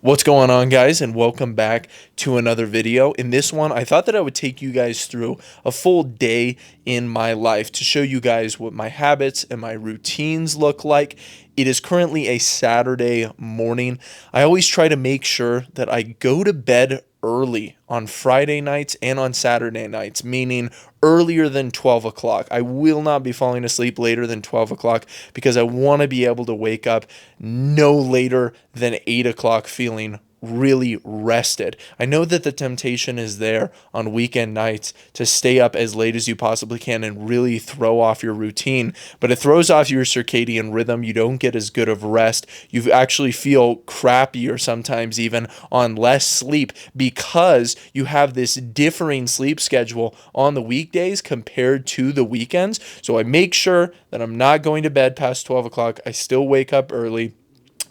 What's going on, guys, and welcome back to another video. In this one, I thought that I would take you guys through a full day in my life to show you guys what my habits and my routines look like. It is currently a Saturday morning. I always try to make sure that I go to bed early on Friday nights and on Saturday nights, meaning earlier than 12 o'clock. I will not be falling asleep later than 12 o'clock because I want to be able to wake up no later than 8 o'clock feeling really rested. I know that the temptation is there on weekend nights to stay up as late as you possibly can and really throw off your routine, but it throws off your circadian rhythm. You don't get as good of rest. You actually feel crappy or sometimes even on less sleep because you have this differing sleep schedule on the weekdays compared to the weekends. So I make sure that I'm not going to bed past 12 o'clock. I still wake up early.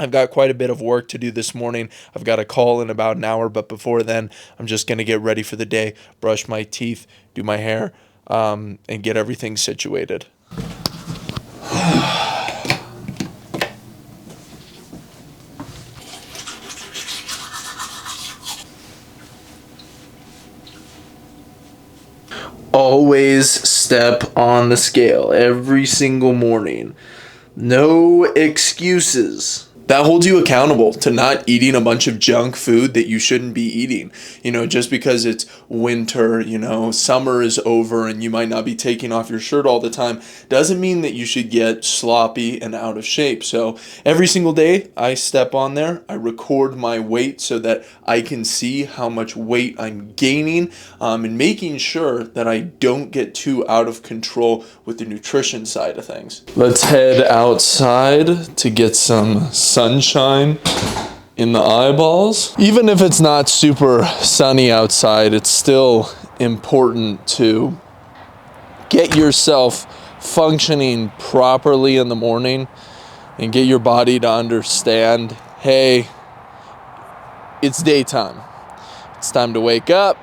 I've got quite a bit of work to do this morning. I've got a call in about an hour, but before then, I'm just going to get ready for the day, brush my teeth, do my hair, and get everything situated. Always step on the scale every single morning. No excuses. That holds you accountable to not eating a bunch of junk food that you shouldn't be eating. Just because it's winter, summer is over and you might not be taking off your shirt all the time, doesn't mean that you should get sloppy and out of shape. So every single day I step on there, I record my weight so that I can see how much weight I'm gaining, and making sure that I don't get too out of control with the nutrition side of things. Let's head outside to get some sunshine in the eyeballs. Even if it's not super sunny outside, it's still important to get yourself functioning properly in the morning and get your body to understand, hey, it's daytime. It's time to wake up.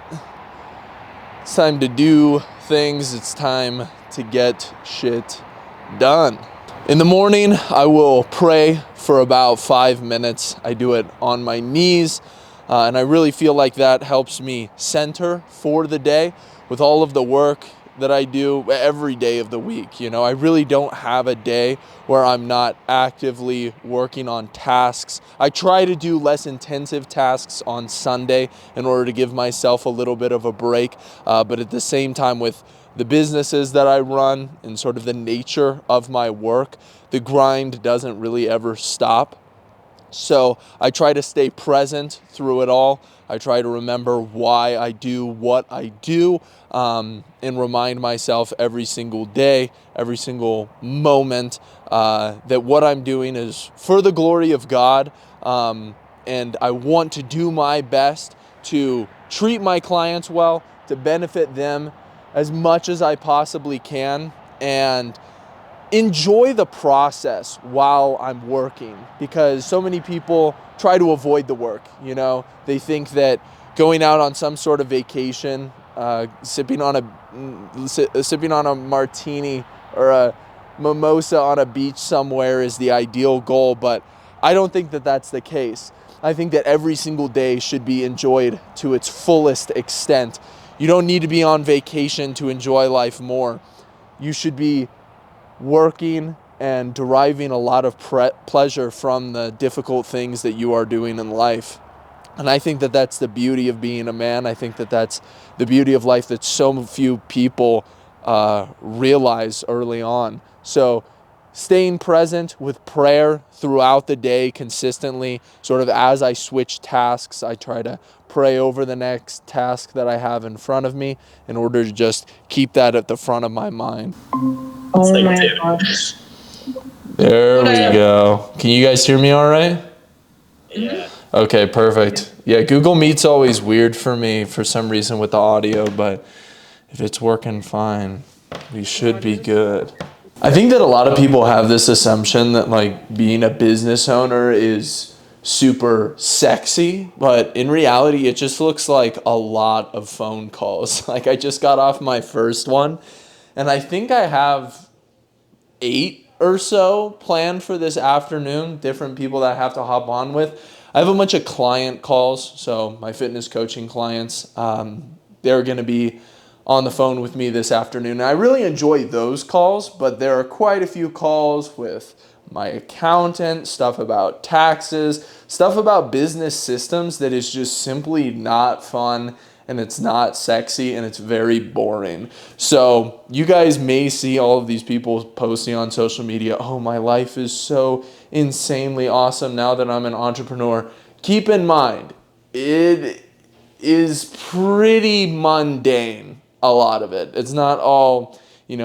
It's time to do things. It's time to get shit done. In the morning, I will pray for about 5 minutes. I do it on my knees, and I really feel like that helps me center for the day with all of the work that I do every day of the week. I really don't have a day where I'm not actively working on tasks. I try to do less intensive tasks on Sunday in order to give myself a little bit of a break, but at the same time, with the businesses that I run and sort of the nature of my work, the grind doesn't really ever stop. So I try to stay present through it all. I try to remember why I do what I do, and remind myself every single day, every single moment, that what I'm doing is for the glory of God, and I want to do my best to treat my clients well, to benefit them as much as I possibly can, and enjoy the process while I'm working, because so many people try to avoid the work. They think that going out on some sort of vacation, sipping on a martini or a mimosa on a beach somewhere is the ideal goal, but I don't think that that's the case. I think that every single day should be enjoyed to its fullest extent. You don't need to be on vacation to enjoy life more. You should be working and deriving a lot of pleasure from the difficult things that you are doing in life. And I think that that's the beauty of being a man. I think that that's the beauty of life that so few people realize early on. So staying present with prayer throughout the day consistently, sort of as I switch tasks, I try to pray over the next task that I have in front of me in order to just keep that at the front of my mind. Oh my gosh. There we go. Can you guys hear me all right? Yeah. Okay, perfect. Yeah, Google Meet's always weird for me for some reason with the audio, but if it's working fine, we should be good. I think that a lot of people have this assumption that being a business owner is super sexy, but in reality, it just looks like a lot of phone calls. I just got off my first one, and I think I have 8 or so planned for this afternoon, different people that I have to hop on with. I have a bunch of client calls. So my fitness coaching clients, they're going to be on the phone with me this afternoon. And I really enjoy those calls, but there are quite a few calls with my accountant, stuff about taxes, stuff about business systems that is just simply not fun, and it's not sexy, and it's very boring. So you guys may see all of these people posting on social media, oh, my life is so insanely awesome now that I'm an entrepreneur. Keep in mind, it is pretty mundane, a lot of it. It's not all,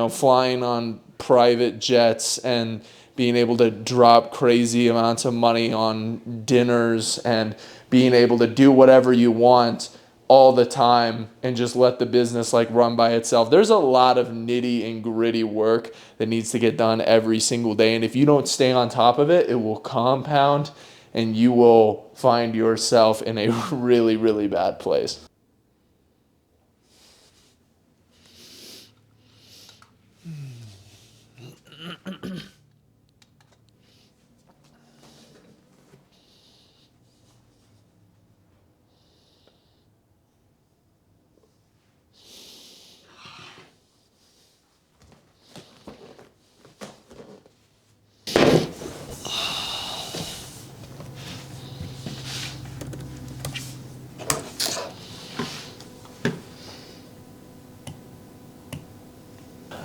flying on private jets and being able to drop crazy amounts of money on dinners and being able to do whatever you want all the time and just let the business run by itself. There's a lot of nitty and gritty work that needs to get done every single day. And if you don't stay on top of it, it will compound and you will find yourself in a really, really bad place.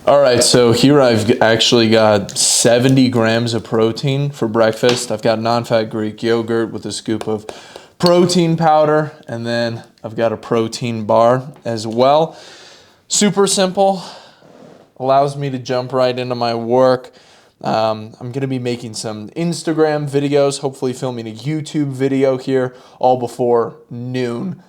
All right, so here I've actually got 70 grams of protein for breakfast. I've got non-fat Greek yogurt with a scoop of protein powder, and then I've got a protein bar as well. Super simple, allows me to jump right into my work. I'm going to be making some Instagram videos, hopefully filming a YouTube video here all before noon.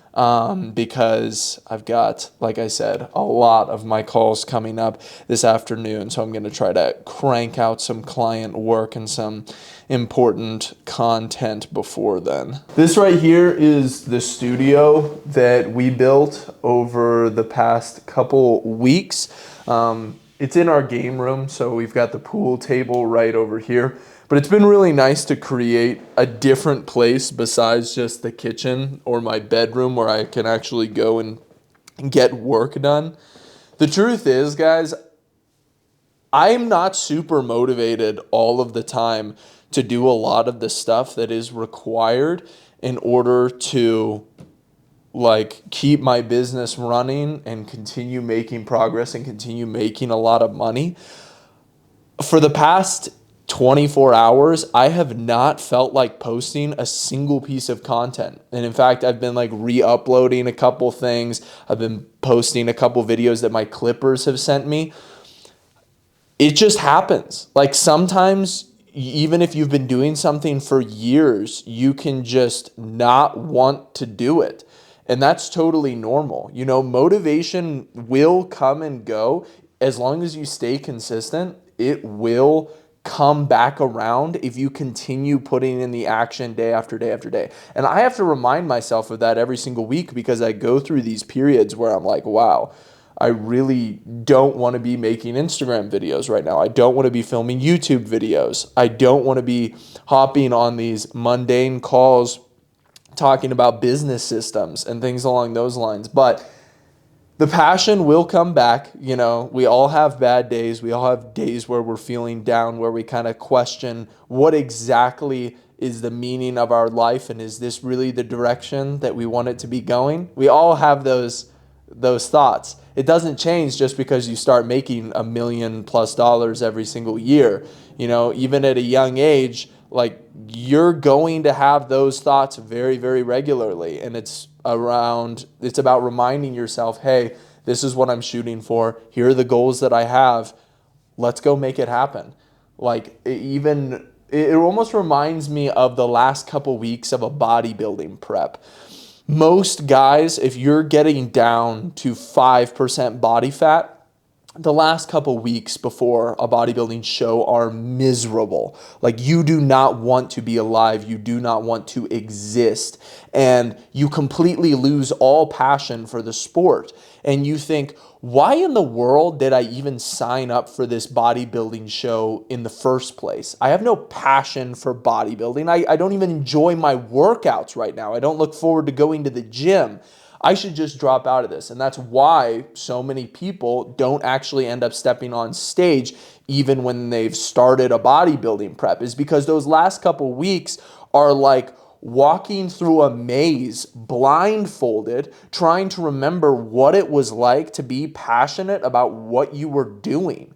Because I've got, like I said, a lot of my calls coming up this afternoon. So I'm going to try to crank out some client work and some important content before then. This right here is the studio that we built over the past couple weeks. It's in our game room, so we've got the pool table right over here. But it's been really nice to create a different place besides just the kitchen or my bedroom where I can actually go and get work done. The truth is, guys, I'm not super motivated all of the time to do a lot of the stuff that is required in order to keep my business running and continue making progress and continue making a lot of money. For the past 24 hours, I have not felt like posting a single piece of content. And in fact, I've been re-uploading a couple things. I've been posting a couple videos that my clippers have sent me. It just happens. Sometimes, even if you've been doing something for years, you can just not want to do it. And that's totally normal. Motivation will come and go. As long as you stay consistent, it will come back around if you continue putting in the action day after day after day. And I have to remind myself of that every single week because I go through these periods where I'm like, wow, I really don't want to be making Instagram videos right now. I don't want to be filming YouTube videos. I don't want to be hopping on these mundane calls talking about business systems and things along those lines. But the passion will come back. We all have bad days. We all have days where we're feeling down, where we kind of question what exactly is the meaning of our life, and is this really the direction that we want it to be going? We all have those thoughts. It doesn't change just because you start making $1 million+ every single year. Even at a young age, you're going to have those thoughts very, very regularly, and it's about reminding yourself, hey, this is what I'm shooting for. Here are the goals that I have. Let's go make it happen. It almost reminds me of the last couple weeks of a bodybuilding prep. Most guys, if you're getting down to 5% body fat, the last couple weeks before a bodybuilding show are miserable. Like, you do not want to be alive. You do not want to exist. And you completely lose all passion for the sport. And you think, why in the world did I even sign up for this bodybuilding show in the first place? I have no passion for bodybuilding. I don't even enjoy my workouts right now. I don't look forward to going to the gym. I should just drop out of this. And that's why so many people don't actually end up stepping on stage even when they've started a bodybuilding prep, is because those last couple weeks are like walking through a maze blindfolded, trying to remember what it was like to be passionate about what you were doing.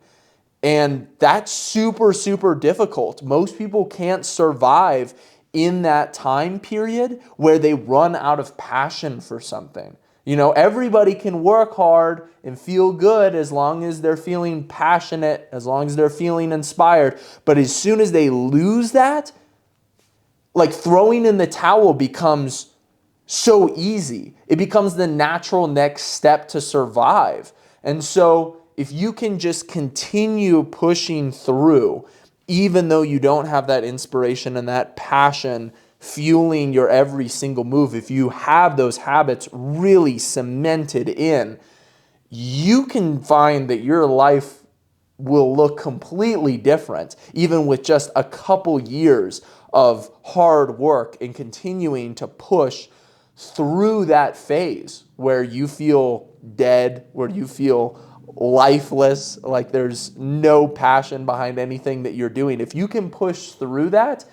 And that's super, super difficult. Most people can't survive in that time period where they run out of passion for something. You know, everybody can work hard and feel good as long as they're feeling passionate, as long as they're feeling inspired. But as soon as they lose that, like, throwing in the towel becomes so easy. It becomes the natural next step to survive. And so if you can just continue pushing through, even though you don't have that inspiration and that passion fueling your every single move, if you have those habits really cemented in, you can find that your life will look completely different, even with just a couple years of hard work and continuing to push through that phase where you feel dead, where you feel lifeless, like there's no passion behind anything that you're doing. If you can push through that,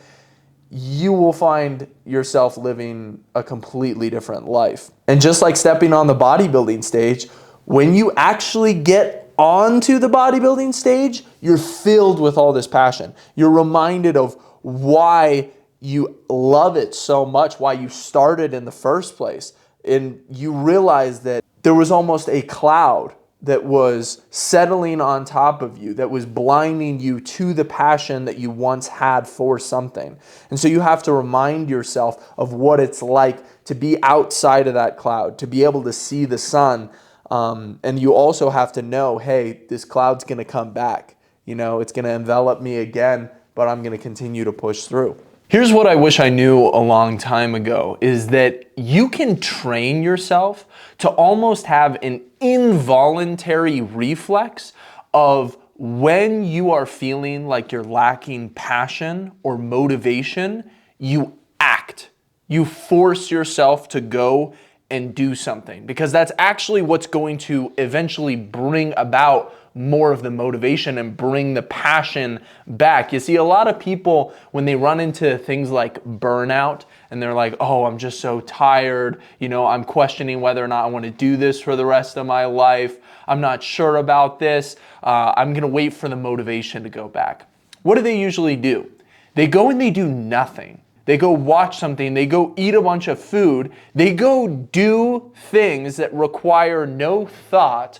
you will find yourself living a completely different life. And just like stepping on the bodybuilding stage, when you actually get onto the bodybuilding stage, you're filled with all this passion. You're reminded of why you love it so much, why you started in the first place. And you realize that there was almost a cloud that was settling on top of you, that was blinding you to the passion that you once had for something. And so you have to remind yourself of what it's like to be outside of that cloud, to be able to see the sun. And you also have to know, hey, this cloud's going to come back. You know, it's going to envelop me again, but I'm going to continue to push through. Here's what I wish I knew a long time ago, is that you can train yourself to almost have an involuntary reflex of when you are feeling like you're lacking passion or motivation, you act. You force yourself to go and do something, because that's actually what's going to eventually bring about more of the motivation and bring the passion back. You see, a lot of people, when they run into things like burnout and they're like, oh, I'm just so tired, you know, I'm questioning whether or not I want to do this for the rest of my life, I'm not sure about this, I'm gonna wait for the motivation to go back. What do they usually do? They go and they do nothing. They go watch something, they go eat a bunch of food, they go do things that require no thought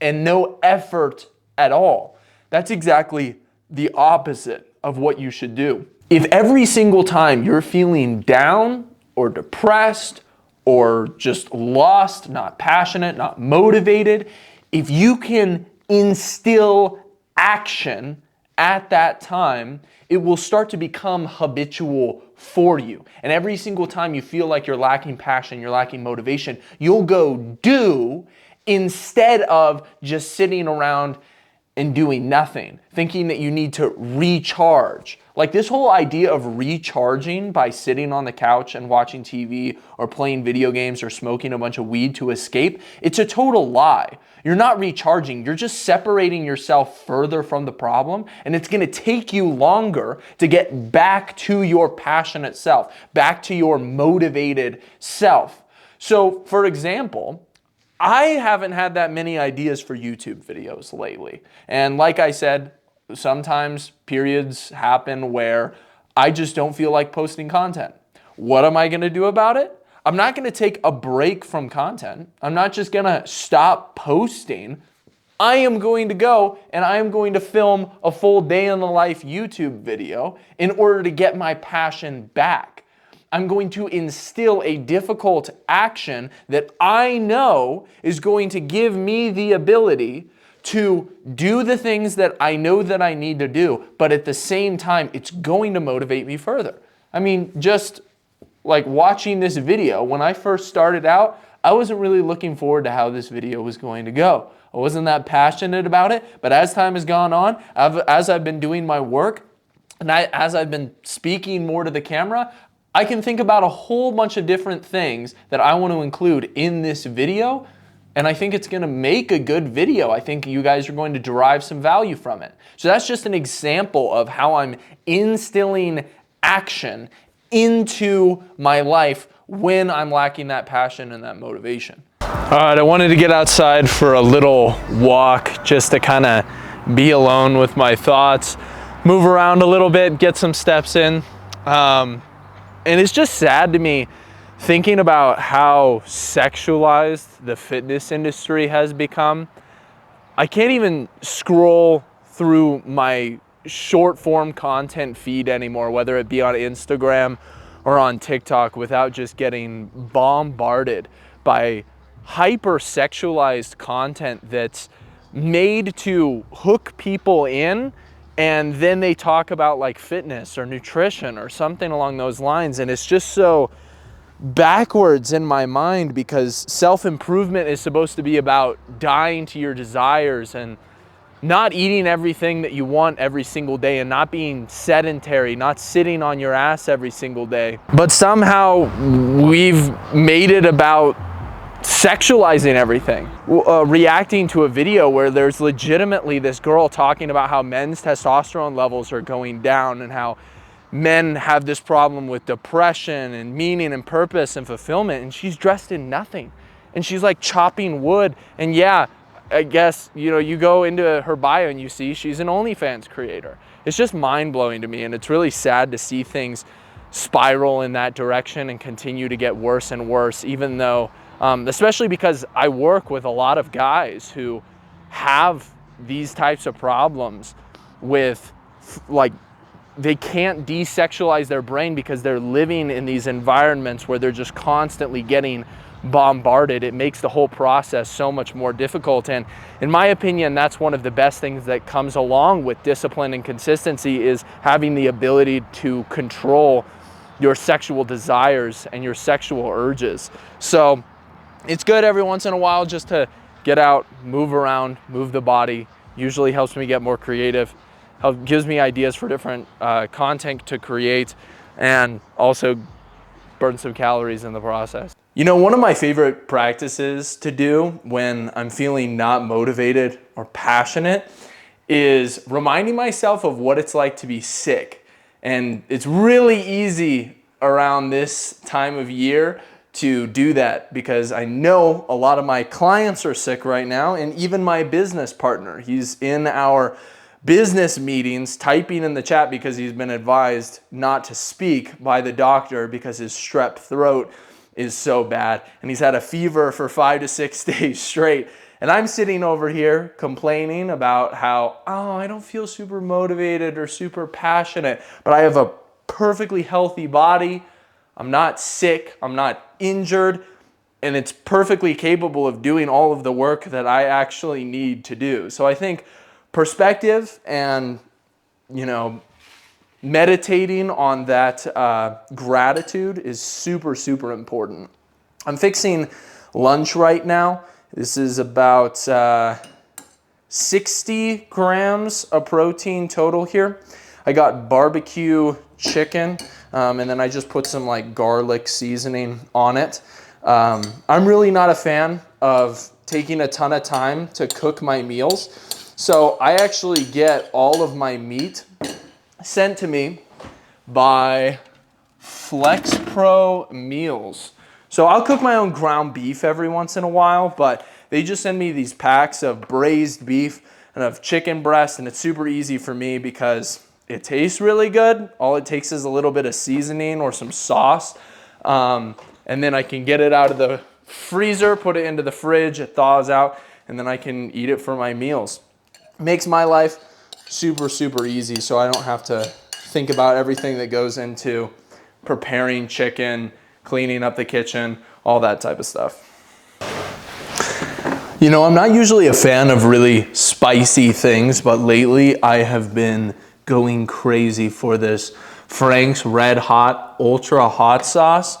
and no effort at all. That's exactly the opposite of what you should do. If every single time you're feeling down or depressed or just lost, not passionate, not motivated, if you can instill action at that time, it will start to become habitual for you. And every single time you feel like you're lacking passion, you're lacking motivation, you'll go do instead of just sitting around and doing nothing, thinking that you need to recharge. Like, this whole idea of recharging by sitting on the couch and watching TV or playing video games or smoking a bunch of weed to escape, it's a total lie. You're not recharging, you're just separating yourself further from the problem, and it's gonna take you longer to get back to your passionate self, back to your motivated self. So, for example, I haven't had that many ideas for YouTube videos lately. And like I said, sometimes periods happen where I just don't feel like posting content. What am I gonna do about it? I'm not gonna take a break from content. I'm not just gonna stop posting. I am going to go and I am going to film a full day in the life YouTube video in order to get my passion back. I'm going to instill a difficult action that I know is going to give me the ability to do the things that I know that I need to do, but at the same time, it's going to motivate me further. I mean, just like watching this video, when I first started out, I wasn't really looking forward to how this video was going to go. I wasn't that passionate about it, but as time has gone on, as I've been doing my work, and as I've been speaking more to the camera, I can think about a whole bunch of different things that I want to include in this video, and I think it's going to make a good video. I think you guys are going to derive some value from it. So that's just an example of how I'm instilling action into my life when I'm lacking that passion and that motivation. All right, I wanted to get outside for a little walk just to kind of be alone with my thoughts, move around a little bit, get some steps in. And it's just sad to me thinking about how sexualized the fitness industry has become. I can't even scroll through my short form content feed anymore, whether it be on Instagram or on TikTok, without just getting bombarded by hyper sexualized content that's made to hook people in, and then they talk about like fitness or nutrition or something along those lines, and it's just so backwards in my mind, because self-improvement is supposed to be about dying to your desires and not eating everything that you want every single day, and not being sedentary, not sitting on your ass every single day. But somehow we've made it about sexualizing everything. Reacting to a video where there's legitimately this girl talking about how men's testosterone levels are going down and how men have this problem with depression and meaning and purpose and fulfillment, and she's dressed in nothing, and she's like chopping wood. And yeah, I guess, you know, you go into her bio and you see she's an OnlyFans creator. It's just mind-blowing to me, and it's really sad to see things spiral in that direction and continue to get worse and worse, even though especially because I work with a lot of guys who have these types of problems with, like, they can't desexualize their brain because they're living in these environments where they're just constantly getting bombarded. It makes the whole process so much more difficult. And in my opinion, that's one of the best things that comes along with discipline and consistency, is having the ability to control your sexual desires and your sexual urges. So it's good every once in a while just to get out, move around, move the body. Usually helps me get more creative, gives me ideas for different content to create, and also burn some calories in the process. You know, one of my favorite practices to do when I'm feeling not motivated or passionate is reminding myself of what it's like to be sick. And it's really easy around this time of year to do that, because I know a lot of my clients are sick right now, and even my business partner, he's in our business meetings typing in the chat because he's been advised not to speak by the doctor because his strep throat is so bad, and he's had a fever for 5 to 6 days straight. And I'm sitting over here complaining about how, oh, I don't feel super motivated or super passionate, but I have a perfectly healthy body. I'm not sick, I'm not injured, and it's perfectly capable of doing all of the work that I actually need to do. So I think perspective and, you know, meditating on that gratitude is super, super important. I'm fixing lunch right now. This is about 60 grams of protein total here. I got barbecue chicken, and then I just put some like garlic seasoning on it. I'm really not a fan of taking a ton of time to cook my meals. So I actually get all of my meat sent to me by Flex Pro Meals. So I'll cook my own ground beef every once in a while, but they just send me these packs of braised beef and of chicken breast, and it's super easy for me because it tastes really good. All it takes is a little bit of seasoning or some sauce, and then I can get it out of the freezer, put it into the fridge, it thaws out, and then I can eat it for my meals. Makes my life super, super easy, so I don't have to think about everything that goes into preparing chicken, cleaning up the kitchen, all that type of stuff. You know, I'm not usually a fan of really spicy things, but lately I have been going crazy for this Frank's Red Hot Ultra Hot Sauce.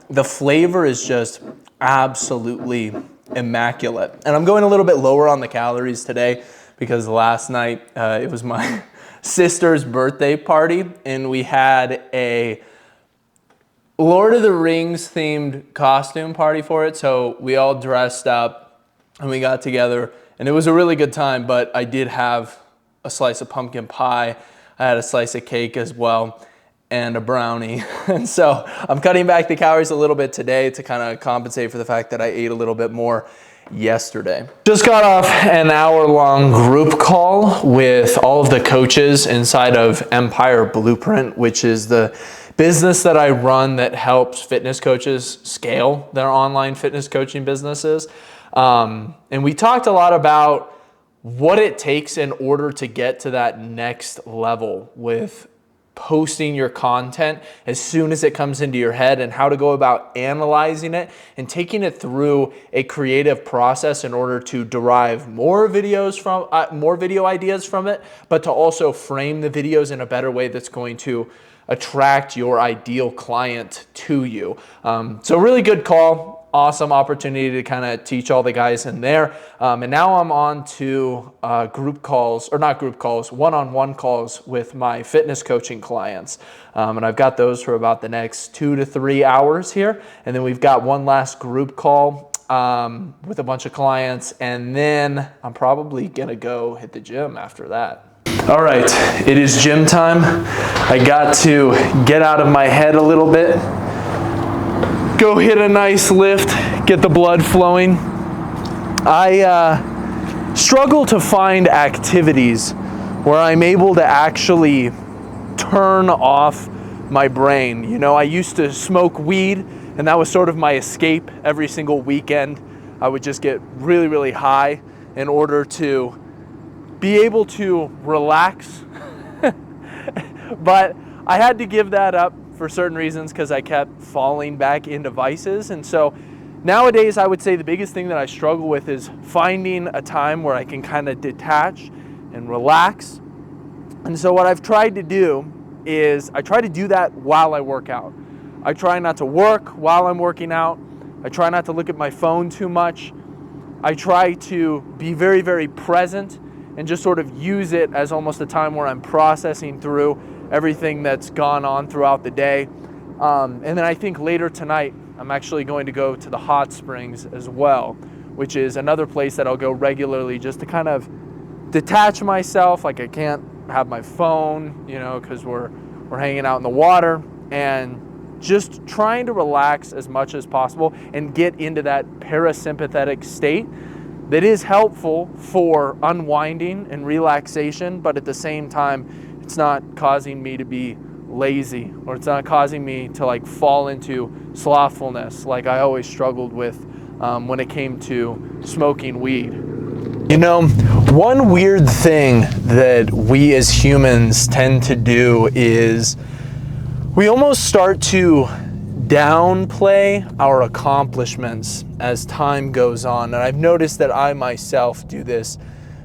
The flavor is just absolutely immaculate. And I'm going a little bit lower on the calories today because last night it was my sister's birthday party and we had a Lord of the Rings themed costume party for it. So we all dressed up and we got together and it was a really good time, but I did have a slice of pumpkin pie. I had a slice of cake as well and a brownie. And so I'm cutting back the calories a little bit today to kind of compensate for the fact that I ate a little bit more yesterday. Just got off an hour-long group call with all of the coaches inside of Empire Blueprint, which is the business that I run that helps fitness coaches scale their online fitness coaching businesses. And we talked a lot about what it takes in order to get to that next level with posting your content as soon as it comes into your head and how to go about analyzing it and taking it through a creative process in order to derive more videos from more video ideas from it, but to also frame the videos in a better way that's going to attract your ideal client to you. So really good call. Awesome opportunity to kind of teach all the guys in there. And now I'm on to group calls, or not group calls, one-on-one calls with my fitness coaching clients. And I've got those for about the next 2 to 3 hours here. And then we've got one last group call with a bunch of clients. And then I'm probably gonna go hit the gym after that. All right, it is gym time. I got to get out of my head a little bit. Go hit a nice lift, get the blood flowing. I struggle to find activities where I'm able to actually turn off my brain. You know, I used to smoke weed and that was sort of my escape every single weekend. I would just get really, really high in order to be able to relax. But I had to give that up for certain reasons because I kept falling back into vices. And so nowadays I would say the biggest thing that I struggle with is finding a time where I can kind of detach and relax. And so what I've tried to do is I try to do that while I work out. I try not to work while I'm working out. I try not to look at my phone too much. I try to be very, very present and just sort of use it as almost a time where I'm processing through everything that's gone on throughout the day. And then I think later tonight, I'm actually going to go to the hot springs as well, which is another place that I'll go regularly just to kind of detach myself. Like I can't have my phone, you know, because we're hanging out in the water, and just trying to relax as much as possible and get into that parasympathetic state that is helpful for unwinding and relaxation, but at the same time, it's not causing me to be lazy, or it's not causing me to like fall into slothfulness like I always struggled with when it came to smoking weed. You know, one weird thing that we as humans tend to do is we almost start to downplay our accomplishments as time goes on. And I've noticed that I myself do this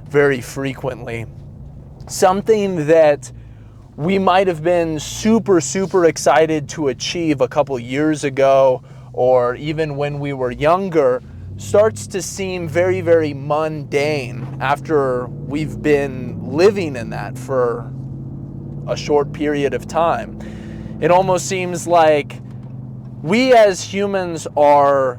very frequently. Something that we might have been super, super excited to achieve a couple years ago, or even when we were younger, starts to seem very, very mundane after we've been living in that for a short period of time. It almost seems like we as humans are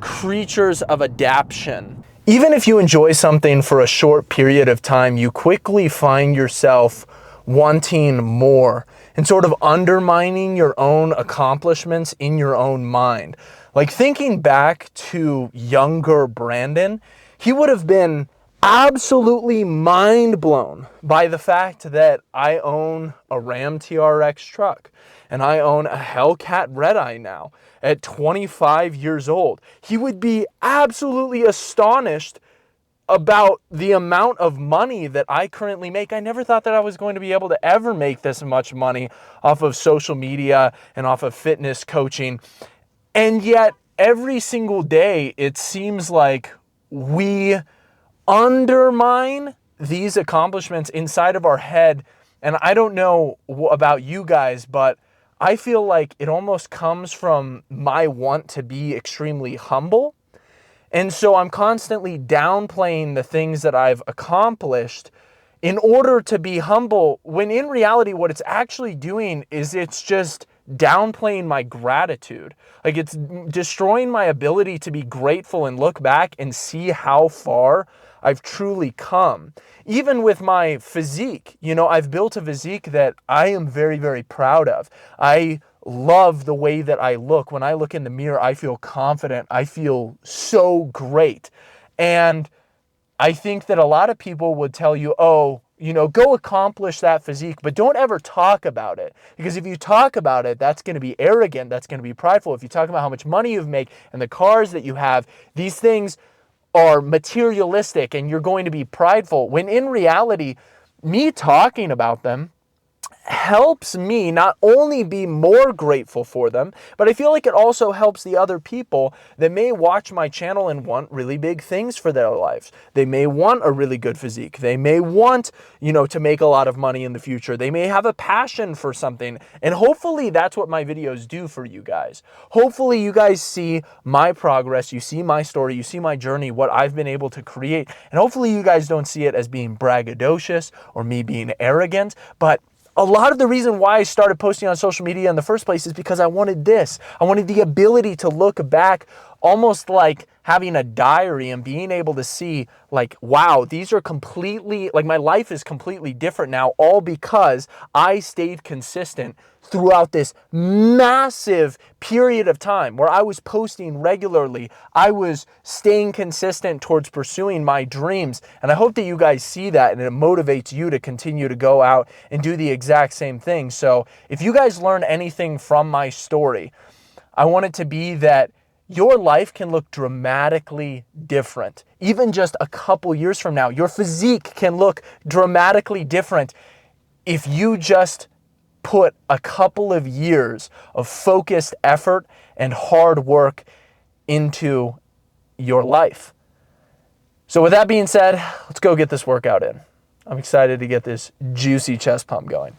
creatures of adaptation. Even if you enjoy something for a short period of time, you quickly find yourself wanting more and sort of undermining your own accomplishments in your own mind. Like thinking back to younger Brandon, he would have been absolutely mind blown by the fact that I own a Ram TRX truck and I own a Hellcat Red Eye now at 25 years old. He would be absolutely astonished about the amount of money that I currently make. I never thought that I was going to be able to ever make this much money off of social media and off of fitness coaching. And yet every single day, it seems like we undermine these accomplishments inside of our head. And I don't know about you guys, but I feel like it almost comes from my want to be extremely humble. And so I'm constantly downplaying the things that I've accomplished in order to be humble, when in reality, what it's actually doing is it's just downplaying my gratitude. Like, it's destroying my ability to be grateful and look back and see how far I've truly come. Even with my physique, you know, I've built a physique that I am very, very proud of. I love the way that I look. When I look in the mirror, I feel confident. I feel so great. And I think that a lot of people would tell you, oh, you know, go accomplish that physique, but don't ever talk about it. Because if you talk about it, that's going to be arrogant. That's going to be prideful. If you talk about how much money you've made and the cars that you have, these things are materialistic and you're going to be prideful. When in reality, me talking about them helps me not only be more grateful for them, but I feel like it also helps the other people that may watch my channel and want really big things for their lives. They may want a really good physique. They may want, you know, to make a lot of money in the future. They may have a passion for something. And hopefully that's what my videos do for you guys. Hopefully you guys see my progress, you see my story, you see my journey, what I've been able to create. And hopefully you guys don't see it as being braggadocious or me being arrogant, but a lot of the reason why I started posting on social media in the first place is because I wanted this. I wanted the ability to look back almost like having a diary and being able to see like, wow, these are completely, like my life is completely different now, all because I stayed consistent throughout this massive period of time where I was posting regularly. I was staying consistent towards pursuing my dreams. And I hope that you guys see that and it motivates you to continue to go out and do the exact same thing. So if you guys learn anything from my story, I want it to be that your life can look dramatically different. Even just a couple years from now, your physique can look dramatically different if you just put a couple of years of focused effort and hard work into your life. So with that being said, let's go get this workout in. I'm excited to get this juicy chest pump going.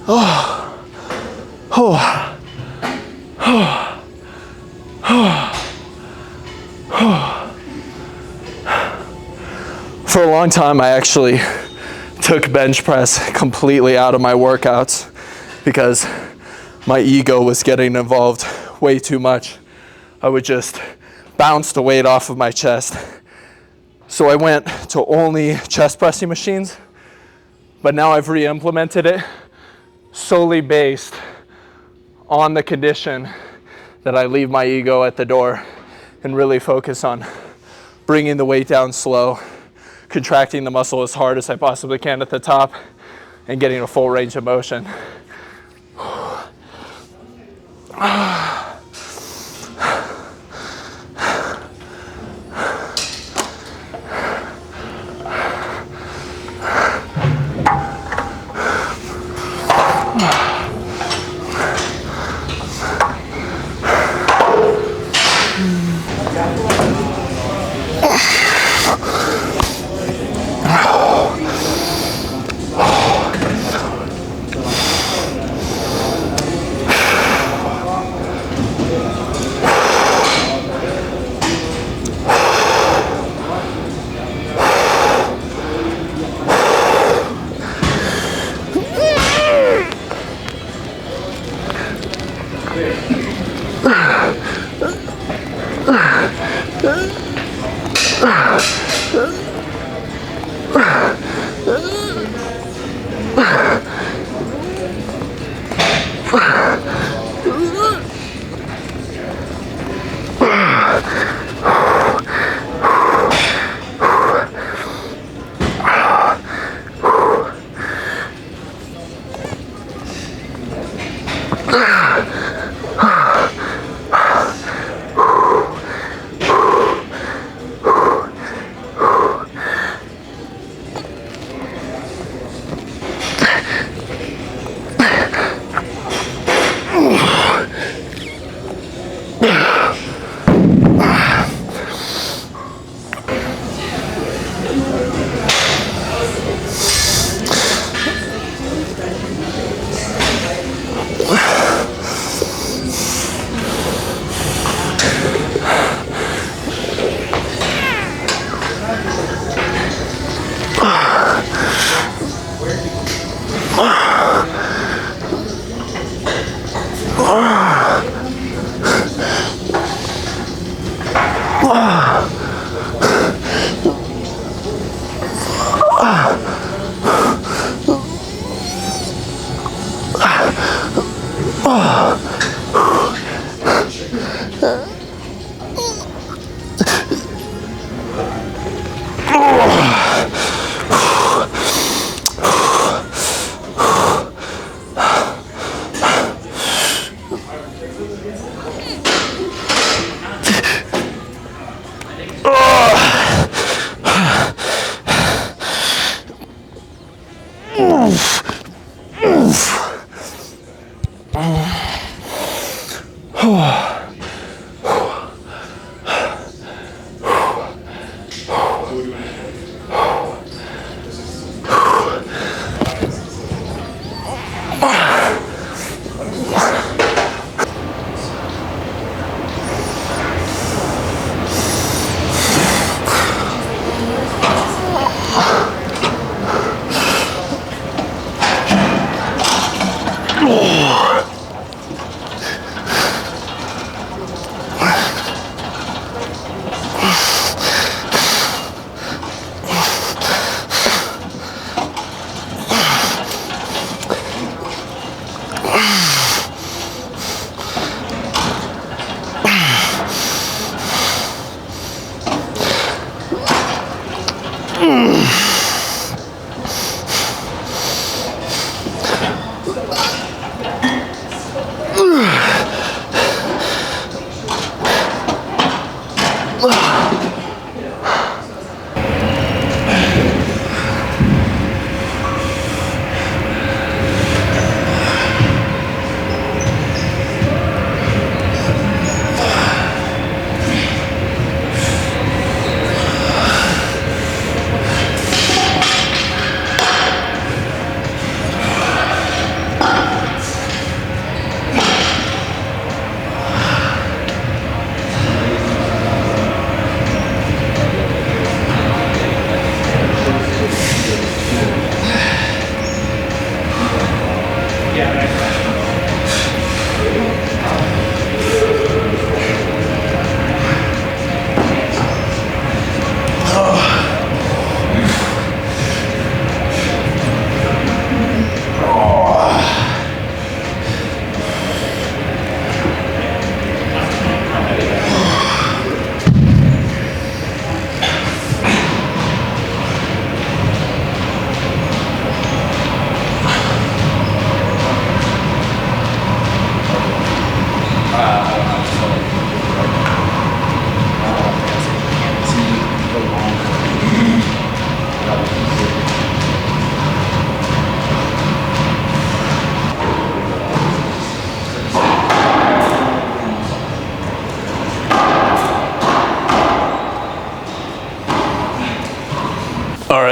For a long time, I actually took bench press completely out of my workouts because my ego was getting involved way too much. I would just bounce the weight off of my chest. So I went to only chest pressing machines, but now I've re-implemented it solely based on the condition that I leave my ego at the door and really focus on bringing the weight down slow, contracting the muscle as hard as I possibly can at the top, and getting a full range of motion.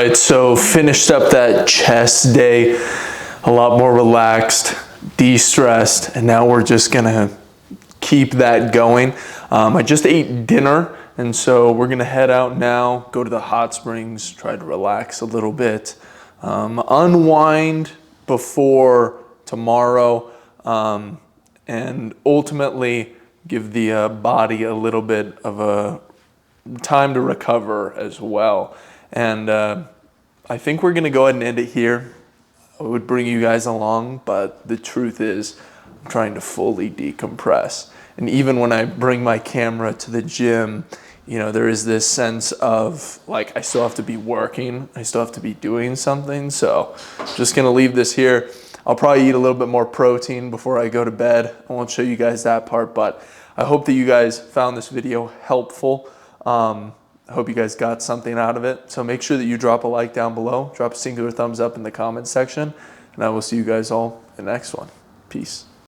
right, so finished up that chest day, a lot more relaxed, de-stressed, and now we're just gonna keep that going. I just ate dinner, and so we're gonna head out now, go to the hot springs, try to relax a little bit, unwind before tomorrow, and ultimately give the body a little bit of a time to recover as well. And I think we're gonna go ahead and end it here. I would bring you guys along, but the truth is I'm trying to fully decompress. And even when I bring my camera to the gym, you know, there is this sense of like, I still have to be working, I still have to be doing something. So just gonna leave this here. I'll probably eat a little bit more protein before I go to bed. I won't show you guys that part, but I hope that you guys found this video helpful. I hope you guys got something out of it. So make sure that you drop a like down below, drop a singular thumbs up in the comments section, and I will see you guys all in the next one. Peace.